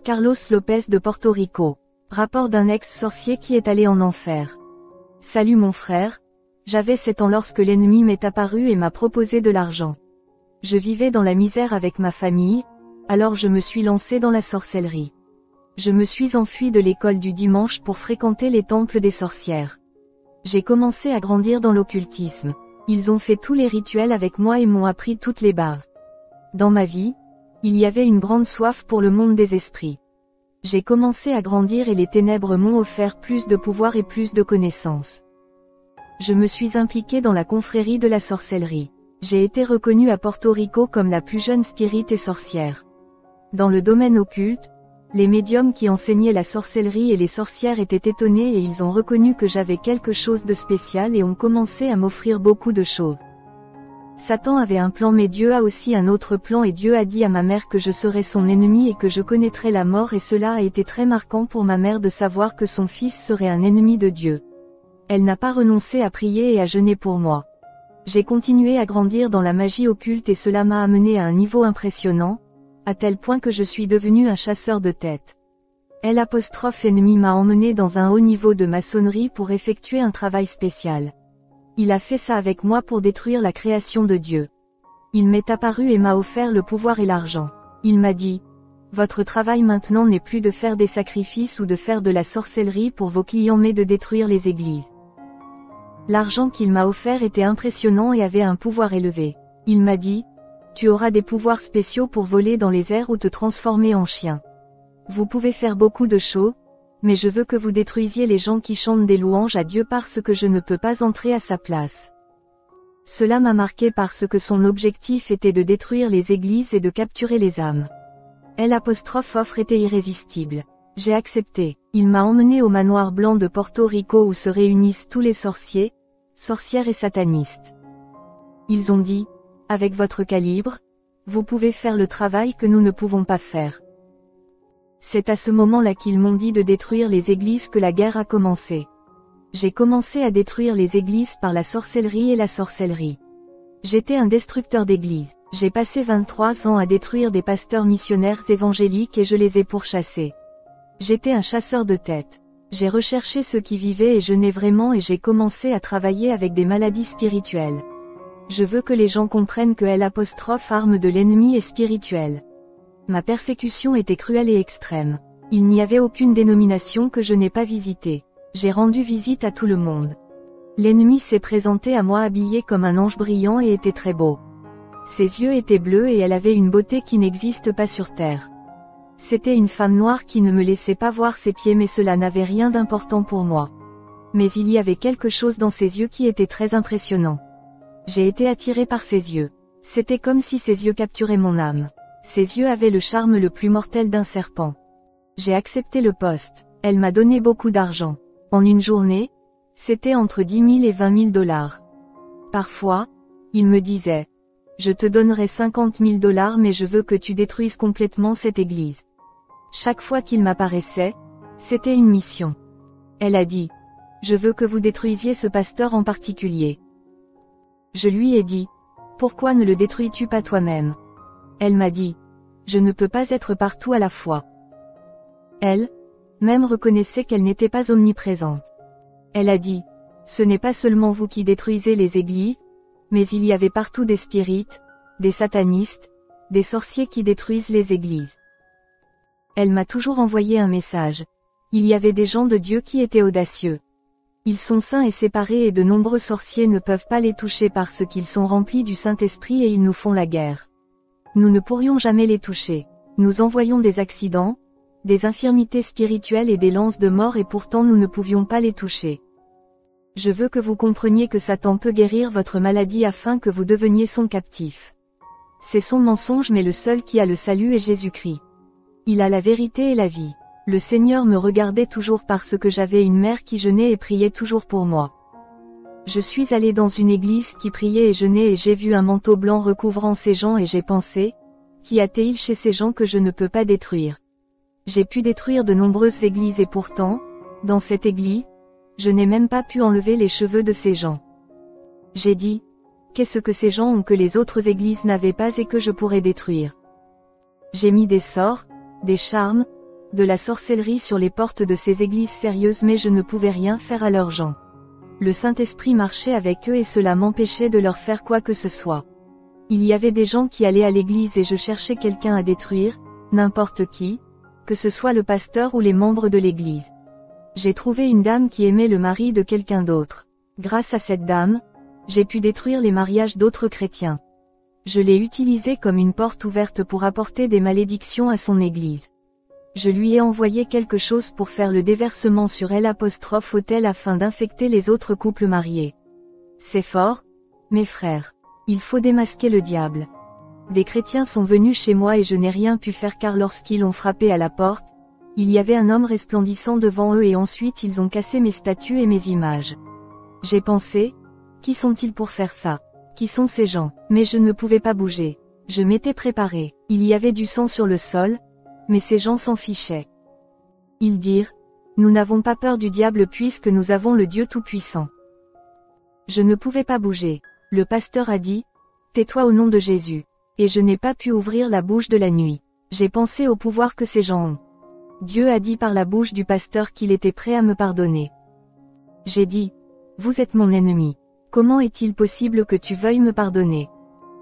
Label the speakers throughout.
Speaker 1: Carlos Lopez de Porto Rico. Rapport d'un ex-sorcier qui est allé en enfer. Salut mon frère. J'avais 7 ans lorsque l'ennemi m'est apparu et m'a proposé de l'argent. Je vivais dans la misère avec ma famille, alors je me suis lancé dans la sorcellerie. Je me suis enfui de l'école du dimanche pour fréquenter les temples des sorcières. J'ai commencé à grandir dans l'occultisme. Ils ont fait tous les rituels avec moi et m'ont appris toutes les bases. Dans ma vie, il y avait une grande soif pour le monde des esprits. J'ai commencé à grandir et les ténèbres m'ont offert plus de pouvoir et plus de connaissances. Je me suis impliqué dans la confrérie de la sorcellerie. J'ai été reconnue à Porto Rico comme la plus jeune spirit et sorcière. Dans le domaine occulte, les médiums qui enseignaient la sorcellerie et les sorcières étaient étonnés et ils ont reconnu que j'avais quelque chose de spécial et ont commencé à m'offrir beaucoup de choses. Satan avait un plan mais Dieu a aussi un autre plan et Dieu a dit à ma mère que je serais son ennemi et que je connaîtrais la mort et cela a été très marquant pour ma mère de savoir que son fils serait un ennemi de Dieu. Elle n'a pas renoncé à prier et à jeûner pour moi. J'ai continué à grandir dans la magie occulte et cela m'a amené à un niveau impressionnant, à tel point que je suis devenu un chasseur de têtes. L'ennemi m'a emmené dans un haut niveau de maçonnerie pour effectuer un travail spécial. Il a fait ça avec moi pour détruire la création de Dieu. Il m'est apparu et m'a offert le pouvoir et l'argent. Il m'a dit, « Votre travail maintenant n'est plus de faire des sacrifices ou de faire de la sorcellerie pour vos clients mais de détruire les églises. » L'argent qu'il m'a offert était impressionnant et avait un pouvoir élevé. Il m'a dit, « Tu auras des pouvoirs spéciaux pour voler dans les airs ou te transformer en chien. Vous pouvez faire beaucoup de choses, mais je veux que vous détruisiez les gens qui chantent des louanges à Dieu parce que je ne peux pas entrer à sa place. » Cela m'a marqué parce que son objectif était de détruire les églises et de capturer les âmes. L'offre était irrésistible. J'ai accepté. Il m'a emmené au manoir blanc de Porto Rico où se réunissent tous les sorciers, sorcières et satanistes. Ils ont dit, « Avec votre calibre, vous pouvez faire le travail que nous ne pouvons pas faire. » C'est à ce moment-là qu'ils m'ont dit de détruire les églises que la guerre a commencé. J'ai commencé à détruire les églises par la sorcellerie et la sorcellerie. J'étais un destructeur d'églises. J'ai passé 23 ans à détruire des pasteurs missionnaires évangéliques et je les ai pourchassés. J'étais un chasseur de têtes. J'ai recherché ceux qui vivaient et jeûnaient vraiment et j'ai commencé à travailler avec des maladies spirituelles. Je veux que les gens comprennent que l'arme de l'ennemi est spirituelle. Ma persécution était cruelle et extrême. Il n'y avait aucune dénomination que je n'ai pas visitée. J'ai rendu visite à tout le monde. L'ennemi s'est présenté à moi habillé comme un ange brillant et était très beau. Ses yeux étaient bleus et elle avait une beauté qui n'existe pas sur terre. C'était une femme noire qui ne me laissait pas voir ses pieds mais cela n'avait rien d'important pour moi. Mais il y avait quelque chose dans ses yeux qui était très impressionnant. J'ai été attiré par ses yeux. C'était comme si ses yeux capturaient mon âme. Ses yeux avaient le charme le plus mortel d'un serpent. J'ai accepté le poste. Elle m'a donné beaucoup d'argent. En une journée, c'était entre 10 000 et 20 000 $. Parfois, il me disait, « Je te donnerai 50 000 $ mais je veux que tu détruises complètement cette église. » Chaque fois qu'il m'apparaissait, c'était une mission. Elle a dit, « Je veux que vous détruisiez ce pasteur en particulier. » Je lui ai dit, « Pourquoi ne le détruis-tu pas toi-même ?» Elle m'a dit, « Je ne peux pas être partout à la fois. » Elle, même reconnaissait qu'elle n'était pas omniprésente. Elle a dit, « Ce n'est pas seulement vous qui détruisez les églises, mais il y avait partout des spirites, des satanistes, des sorciers qui détruisent les églises. » Elle m'a toujours envoyé un message. Il y avait des gens de Dieu qui étaient audacieux. Ils sont saints et séparés et de nombreux sorciers ne peuvent pas les toucher parce qu'ils sont remplis du Saint-Esprit et ils nous font la guerre. Nous ne pourrions jamais les toucher. Nous envoyons des accidents, des infirmités spirituelles et des lances de mort et pourtant nous ne pouvions pas les toucher. Je veux que vous compreniez que Satan peut guérir votre maladie afin que vous deveniez son captif. C'est son mensonge mais le seul qui a le salut est Jésus-Christ. Il a la vérité et la vie. Le Seigneur me regardait toujours parce que j'avais une mère qui jeûnait et priait toujours pour moi. Je suis allé dans une église qui priait et jeûnait et j'ai vu un manteau blanc recouvrant ces gens et j'ai pensé, qu'y a-t-il chez ces gens que je ne peux pas détruire? J'ai pu détruire de nombreuses églises et pourtant, dans cette église, je n'ai même pas pu enlever les cheveux de ces gens. J'ai dit, qu'est-ce que ces gens ont que les autres églises n'avaient pas et que je pourrais détruire? J'ai mis des sorts, des charmes, de la sorcellerie sur les portes de ces églises sérieuses, mais je ne pouvais rien faire à leurs gens. Le Saint-Esprit marchait avec eux et cela m'empêchait de leur faire quoi que ce soit. Il y avait des gens qui allaient à l'église et je cherchais quelqu'un à détruire, n'importe qui, que ce soit le pasteur ou les membres de l'église. J'ai trouvé une dame qui aimait le mari de quelqu'un d'autre. Grâce à cette dame, j'ai pu détruire les mariages d'autres chrétiens. Je l'ai utilisée comme une porte ouverte pour apporter des malédictions à son église. Je lui ai envoyé quelque chose pour faire le déversement sur L'(autel) afin d'infecter les autres couples mariés. C'est fort, mes frères. Il faut démasquer le diable. Des chrétiens sont venus chez moi et je n'ai rien pu faire car lorsqu'ils ont frappé à la porte, il y avait un homme resplendissant devant eux et ensuite ils ont cassé mes statues et mes images. J'ai pensé, qui sont-ils pour faire ça? Qui sont ces gens? Mais je ne pouvais pas bouger. Je m'étais préparé. Il y avait du sang sur le sol, mais ces gens s'en fichaient. Ils dirent, nous n'avons pas peur du diable puisque nous avons le Dieu Tout-Puissant. Je ne pouvais pas bouger. Le pasteur a dit, tais-toi au nom de Jésus. Et je n'ai pas pu ouvrir la bouche de la nuit. J'ai pensé au pouvoir que ces gens ont. Dieu a dit par la bouche du pasteur qu'il était prêt à me pardonner. J'ai dit, vous êtes mon ennemi. Comment est-il possible que tu veuilles me pardonner?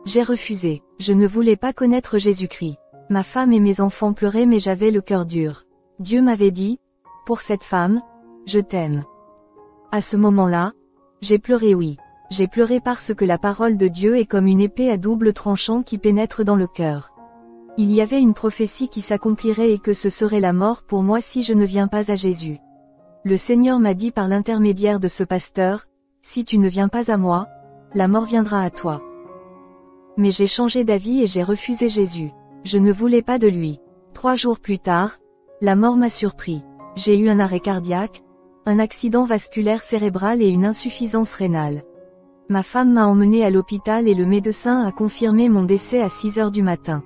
Speaker 1: J'ai refusé. Je ne voulais pas connaître Jésus-Christ. Ma femme et mes enfants pleuraient mais j'avais le cœur dur. Dieu m'avait dit, pour cette femme, je t'aime. À ce moment-là, j'ai pleuré oui. J'ai pleuré parce que la parole de Dieu est comme une épée à double tranchant qui pénètre dans le cœur. Il y avait une prophétie qui s'accomplirait et que ce serait la mort pour moi si je ne viens pas à Jésus. Le Seigneur m'a dit par l'intermédiaire de ce pasteur, si tu ne viens pas à moi, la mort viendra à toi. Mais j'ai changé d'avis et j'ai refusé Jésus. Je ne voulais pas de lui. 3 jours plus tard, la mort m'a surpris. J'ai eu un arrêt cardiaque, un accident vasculaire cérébral et une insuffisance rénale. Ma femme m'a emmené à l'hôpital et le médecin a confirmé mon décès à 6 heures du matin.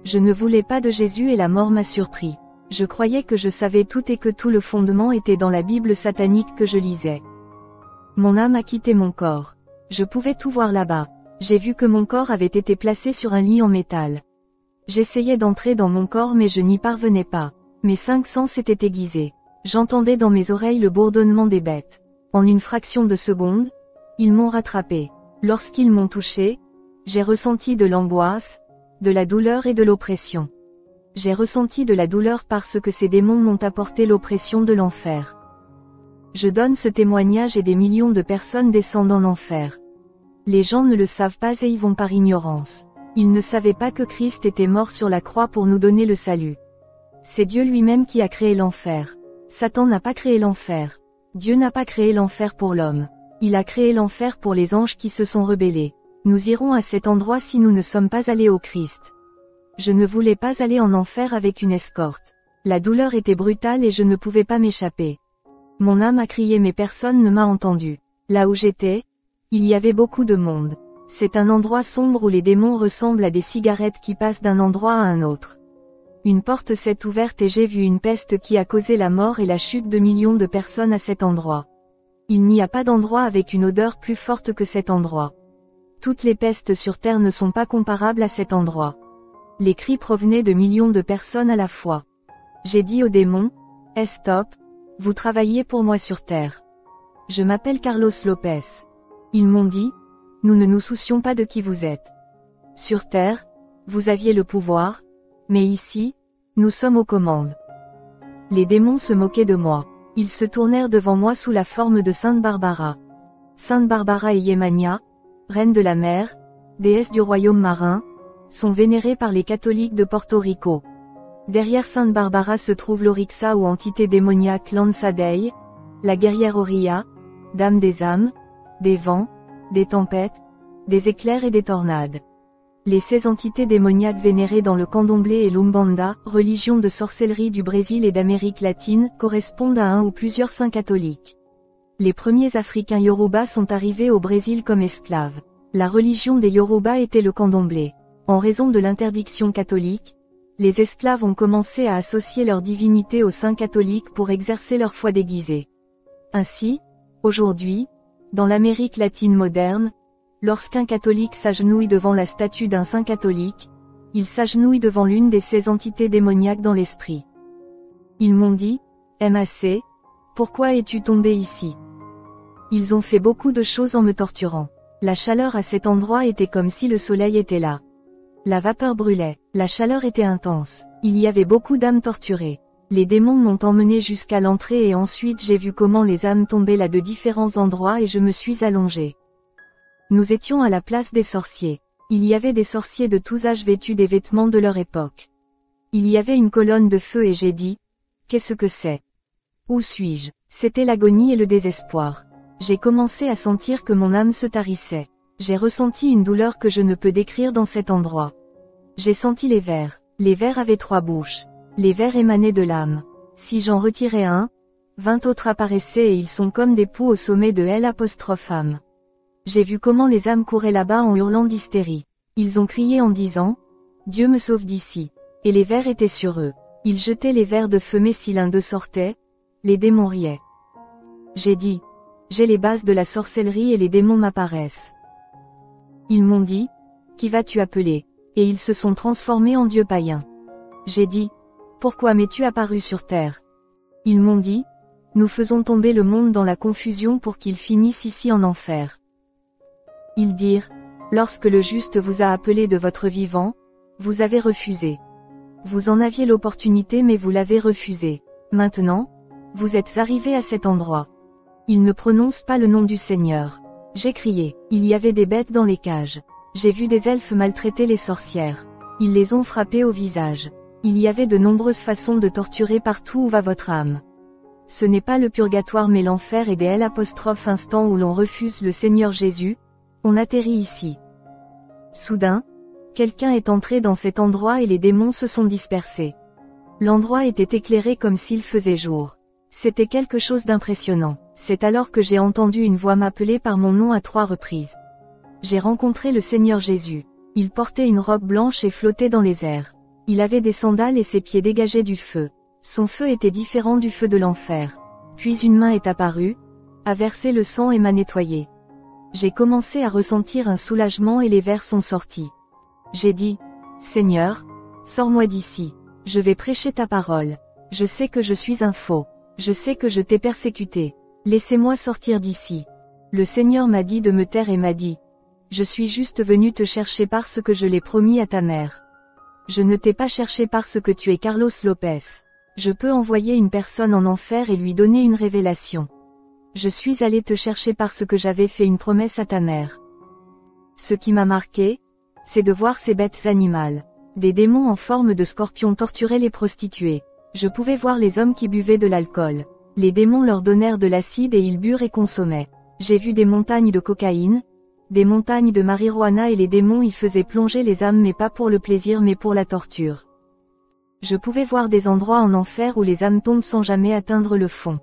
Speaker 1: Je ne voulais pas de Jésus et la mort m'a surpris. Je croyais que je savais tout et que tout le fondement était dans la Bible satanique que je lisais. Mon âme a quitté mon corps. Je pouvais tout voir là-bas. J'ai vu que mon corps avait été placé sur un lit en métal. J'essayais d'entrer dans mon corps mais je n'y parvenais pas. Mes 5 sens s'étaient aiguisés. J'entendais dans mes oreilles le bourdonnement des bêtes. En une fraction de seconde, ils m'ont rattrapé. Lorsqu'ils m'ont touché, j'ai ressenti de l'angoisse, de la douleur et de l'oppression. J'ai ressenti de la douleur parce que ces démons m'ont apporté l'oppression de l'enfer. Je donne ce témoignage et des millions de personnes descendent en enfer. Les gens ne le savent pas et y vont par ignorance. Ils ne savaient pas que Christ était mort sur la croix pour nous donner le salut. C'est Dieu lui-même qui a créé l'enfer. Satan n'a pas créé l'enfer. Dieu n'a pas créé l'enfer pour l'homme. Il a créé l'enfer pour les anges qui se sont rebellés. Nous irons à cet endroit si nous ne sommes pas allés au Christ. Je ne voulais pas aller en enfer avec une escorte. La douleur était brutale et je ne pouvais pas m'échapper. Mon âme a crié mais personne ne m'a entendu. Là où j'étais, il y avait beaucoup de monde. C'est un endroit sombre où les démons ressemblent à des cigarettes qui passent d'un endroit à un autre. Une porte s'est ouverte et j'ai vu une peste qui a causé la mort et la chute de millions de personnes à cet endroit. Il n'y a pas d'endroit avec une odeur plus forte que cet endroit. Toutes les pestes sur terre ne sont pas comparables à cet endroit. Les cris provenaient de millions de personnes à la fois. J'ai dit aux démons, stop, vous travaillez pour moi sur terre. Je m'appelle Carlos Lopez. Ils m'ont dit, nous ne nous soucions pas de qui vous êtes. Sur terre, vous aviez le pouvoir, mais ici, nous sommes aux commandes. Les démons se moquaient de moi. Ils se tournèrent devant moi sous la forme de Sainte Barbara. Sainte Barbara et Yemania, reine de la mer, déesse du royaume marin, sont vénérées par les catholiques de Porto Rico. Derrière Sainte Barbara se trouve l'Orixa ou entité démoniaque Lanza Dei, la guerrière Oria, dame des âmes, des vents, des tempêtes, des éclairs et des tornades. Les 16 entités démoniaques vénérées dans le candomblé et l'Umbanda, religion de sorcellerie du Brésil et d'Amérique latine, correspondent à un ou plusieurs saints catholiques. Les premiers Africains Yoruba sont arrivés au Brésil comme esclaves. La religion des Yoruba était le candomblé. En raison de l'interdiction catholique, les esclaves ont commencé à associer leur divinité aux saints catholiques pour exercer leur foi déguisée. Ainsi, aujourd'hui, dans l'Amérique latine moderne, lorsqu'un catholique s'agenouille devant la statue d'un saint catholique, il s'agenouille devant l'une des 16 entités démoniaques dans l'esprit. Ils m'ont dit, MAC, pourquoi es-tu tombé ici? Ils ont fait beaucoup de choses en me torturant. La chaleur à cet endroit était comme si le soleil était là. La vapeur brûlait, la chaleur était intense, il y avait beaucoup d'âmes torturées. Les démons m'ont emmené jusqu'à l'entrée et ensuite j'ai vu comment les âmes tombaient là de différents endroits et je me suis allongé. Nous étions à la place des sorciers. Il y avait des sorciers de tous âges vêtus des vêtements de leur époque. Il y avait une colonne de feu et j'ai dit, qu'est-ce que c'est? Où suis-je? C'était l'agonie et le désespoir. J'ai commencé à sentir que mon âme se tarissait. J'ai ressenti une douleur que je ne peux décrire dans cet endroit. J'ai senti les vers. Les vers avaient 3 bouches. Les vers émanaient de l'âme. Si j'en retirais un, 20 autres apparaissaient et ils sont comme des poux au sommet de L''âme. J'ai vu comment les âmes couraient là-bas en hurlant d'hystérie. Ils ont crié en disant, Dieu me sauve d'ici. Et les vers étaient sur eux. Ils jetaient les vers de feu mais si l'un d'eux sortait, les démons riaient. J'ai dit, j'ai les bases de la sorcellerie et les démons m'apparaissent. Ils m'ont dit, qui vas-tu appeler? Et ils se sont transformés en dieux païens. J'ai dit, pourquoi m'es-tu apparu sur terre? Ils m'ont dit, nous faisons tomber le monde dans la confusion pour qu'il finisse ici en enfer. Ils dirent, lorsque le juste vous a appelé de votre vivant, vous avez refusé. Vous en aviez l'opportunité mais vous l'avez refusé. Maintenant, vous êtes arrivés à cet endroit. Ils ne prononcent pas le nom du Seigneur. J'ai crié, il y avait des bêtes dans les cages. J'ai vu des elfes maltraiter les sorcières. Ils les ont frappées au visage. Il y avait de nombreuses façons de torturer partout où va votre âme. Ce n'est pas le purgatoire mais l'enfer et des L''instant où l'on refuse le Seigneur Jésus, on atterrit ici. Soudain, quelqu'un est entré dans cet endroit et les démons se sont dispersés. L'endroit était éclairé comme s'il faisait jour. C'était quelque chose d'impressionnant. C'est alors que j'ai entendu une voix m'appeler par mon nom à 3 reprises. J'ai rencontré le Seigneur Jésus. Il portait une robe blanche et flottait dans les airs. Il avait des sandales et ses pieds dégageaient du feu. Son feu était différent du feu de l'enfer. Puis une main est apparue, a versé le sang et m'a nettoyé. J'ai commencé à ressentir un soulagement et les vers sont sortis. J'ai dit, Seigneur, sors-moi d'ici. Je vais prêcher ta parole. Je sais que je suis un faux. Je sais que je t'ai persécuté. Laissez-moi sortir d'ici. Le Seigneur m'a dit de me taire et m'a dit, je suis juste venu te chercher parce que je l'ai promis à ta mère. Je ne t'ai pas cherché parce que tu es Carlos Lopez. Je peux envoyer une personne en enfer et lui donner une révélation. Je suis allé te chercher parce que j'avais fait une promesse à ta mère. Ce qui m'a marqué, c'est de voir ces bêtes animales. Des démons en forme de scorpions torturaient les prostituées. Je pouvais voir les hommes qui buvaient de l'alcool. Les démons leur donnèrent de l'acide et ils burent et consommaient. J'ai vu des montagnes de cocaïne, des montagnes de marijuana et les démons y faisaient plonger les âmes mais pas pour le plaisir mais pour la torture. Je pouvais voir des endroits en enfer où les âmes tombent sans jamais atteindre le fond.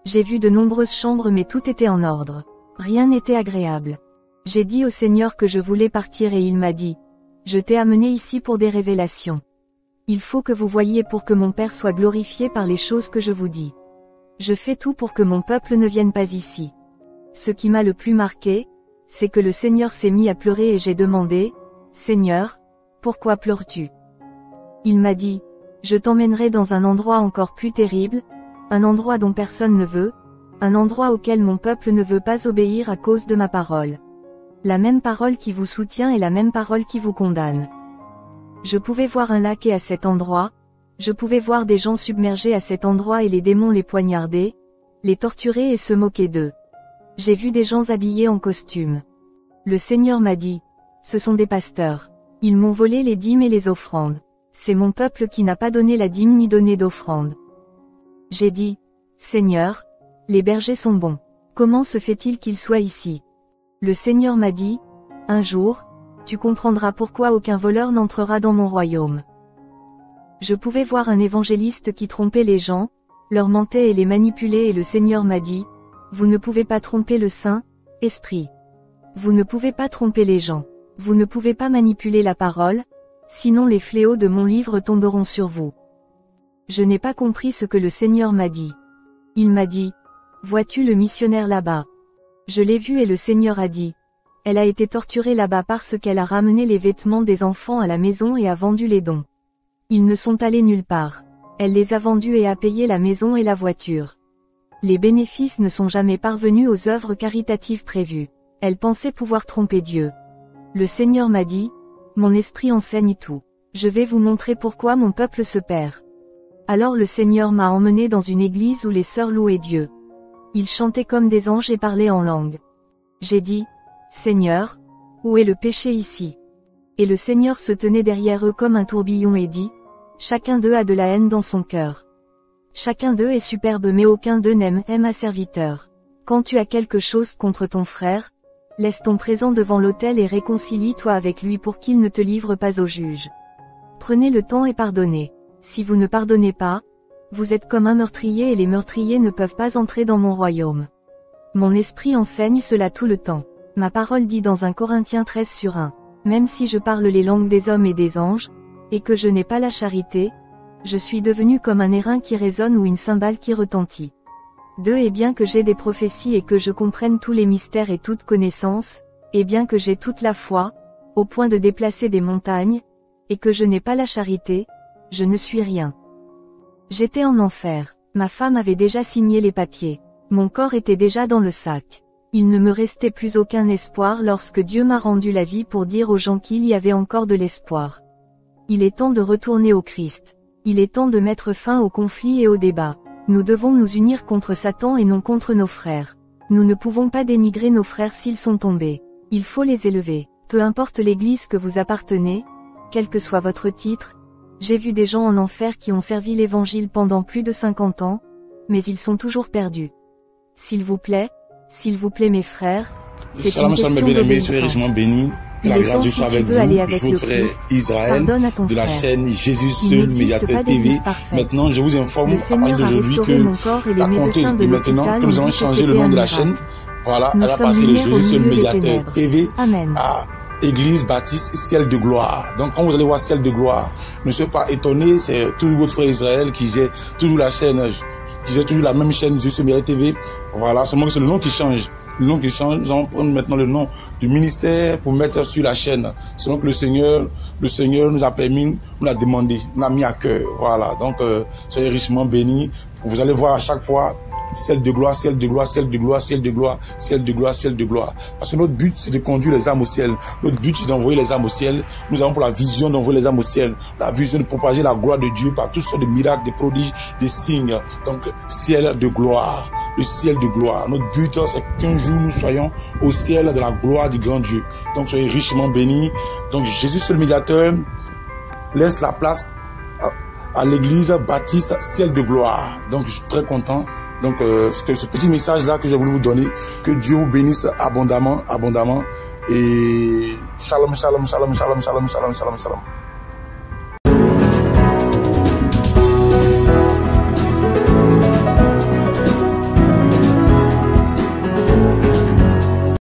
Speaker 1: J'ai vu de nombreuses chambres mais tout était en ordre. Rien n'était agréable. J'ai dit au Seigneur que je voulais partir et il m'a dit, je t'ai amené ici pour des révélations. Il faut que vous voyiez pour que mon Père soit glorifié par les choses que je vous dis. Je fais tout pour que mon peuple ne vienne pas ici. Ce qui m'a le plus marqué, c'est que le Seigneur s'est mis à pleurer et j'ai demandé, Seigneur, pourquoi pleures-tu? Il m'a dit, je t'emmènerai dans un endroit encore plus terrible, un endroit dont personne ne veut, un endroit auquel mon peuple ne veut pas obéir à cause de ma parole. La même parole qui vous soutient et la même parole qui vous condamne. Je pouvais voir un lac et à cet endroit, je pouvais voir des gens submergés à cet endroit et les démons les poignarder, les torturer et se moquer d'eux. J'ai vu des gens habillés en costume. Le Seigneur m'a dit, ce sont des pasteurs. Ils m'ont volé les dîmes et les offrandes. C'est mon peuple qui n'a pas donné la dîme ni donné d'offrande. J'ai dit, Seigneur, les bergers sont bons. Comment se fait-il qu'ils soient ici? Le Seigneur m'a dit, un jour, tu comprendras pourquoi aucun voleur n'entrera dans mon royaume. Je pouvais voir un évangéliste qui trompait les gens, leur mentait et les manipulait et le Seigneur m'a dit, vous ne pouvez pas tromper le Saint-Esprit. Vous ne pouvez pas tromper les gens. Vous ne pouvez pas manipuler la parole, sinon les fléaux de mon livre tomberont sur vous. Je n'ai pas compris ce que le Seigneur m'a dit. Il m'a dit, vois-tu le missionnaire là-bas? Je l'ai vu et le Seigneur a dit, elle a été torturée là-bas parce qu'elle a ramené les vêtements des enfants à la maison et a vendu les dons. Ils ne sont allés nulle part. Elle les a vendus et a payé la maison et la voiture. Les bénéfices ne sont jamais parvenus aux œuvres caritatives prévues. Elle pensait pouvoir tromper Dieu. Le Seigneur m'a dit, mon esprit enseigne tout. Je vais vous montrer pourquoi mon peuple se perd. Alors le Seigneur m'a emmené dans une église où les sœurs louaient Dieu. Ils chantaient comme des anges et parlaient en langue. J'ai dit, Seigneur, où est le péché ici? Et le Seigneur se tenait derrière eux comme un tourbillon et dit, chacun d'eux a de la haine dans son cœur. Chacun d'eux est superbe mais aucun d'eux n'aime ma serviteur. Quand tu as quelque chose contre ton frère, laisse ton présent devant l'autel et réconcilie-toi avec lui pour qu'il ne te livre pas au juge. Prenez le temps et pardonnez. Si vous ne pardonnez pas, vous êtes comme un meurtrier et les meurtriers ne peuvent pas entrer dans mon royaume. Mon esprit enseigne cela tout le temps. Ma parole dit dans 1 Corinthiens 13:1, même si je parle les langues des hommes et des anges, et que je n'ai pas la charité, je suis devenu comme un airain qui résonne ou une cymbale qui retentit. 2 Et bien que j'ai des prophéties et que je comprenne tous les mystères et toute connaissance, et bien que j'ai toute la foi, au point de déplacer des montagnes, et que je n'ai pas la charité, je ne suis rien. J'étais en enfer. Ma femme avait déjà signé les papiers. Mon corps était déjà dans le sac. Il ne me restait plus aucun espoir lorsque Dieu m'a rendu la vie pour dire aux gens qu'il y avait encore de l'espoir. Il est temps de retourner au Christ. Il est temps de mettre fin aux conflits et aux débats. Nous devons nous unir contre Satan et non contre nos frères. Nous ne pouvons pas dénigrer nos frères s'ils sont tombés. Il faut les élever. Peu importe l'église que vous appartenez, quel que soit votre titre, j'ai vu des gens en enfer qui ont servi l'évangile pendant plus de 50 ans, mais ils sont toujours perdus. S'il vous plaît mes frères, c'est une question d'obéissance.
Speaker 2: Que la grâce de Dieu soit avec vous, votre frère Israël, de la chaîne Jésus seul, médiateur TV. Maintenant, je vous informe à partir d'aujourd'hui que, à compter de maintenant, que nous allons changer le nom de la chaîne. Voilà, elle va passer de Jésus seul, médiateur TV à Église Baptiste Ciel de Gloire. Donc, quand vous allez voir Ciel de Gloire, ne soyez pas étonnés, c'est toujours votre frère Israël qui gère toujours la chaîne, qui gère toujours la même chaîne Jésus seul, médiateur TV. Voilà, seulement que c'est le nom qui change. Le nom qui change, nous allons prendre maintenant le nom du ministère pour mettre sur la chaîne. Selon que le Seigneur nous a permis, nous l'a demandé, nous l'a mis à cœur. Voilà, donc soyez richement bénis. Vous allez voir à chaque fois ciel de gloire, ciel de gloire, ciel de gloire, ciel de gloire, ciel de gloire, ciel de gloire. Parce que notre but, c'est de conduire les âmes au ciel. Notre but, c'est d'envoyer les âmes au ciel. Nous avons pour la vision d'envoyer les âmes au ciel. La vision de propager la gloire de Dieu par toutes sortes de miracles, des prodiges, des signes. Donc, ciel de gloire. Le ciel de gloire. Notre but, c'est qu'un jour, nous soyons au ciel de la gloire du grand Dieu. Donc, soyez richement bénis. Donc, Jésus, seul médiateur, laisse la place à l'église Baptiste Ciel de Gloire. Donc, je suis très content. Donc, c'était ce petit message-là que j'ai voulu vous donner. Que Dieu vous bénisse abondamment, abondamment. Et shalom, shalom, shalom, shalom, shalom, shalom, shalom, shalom.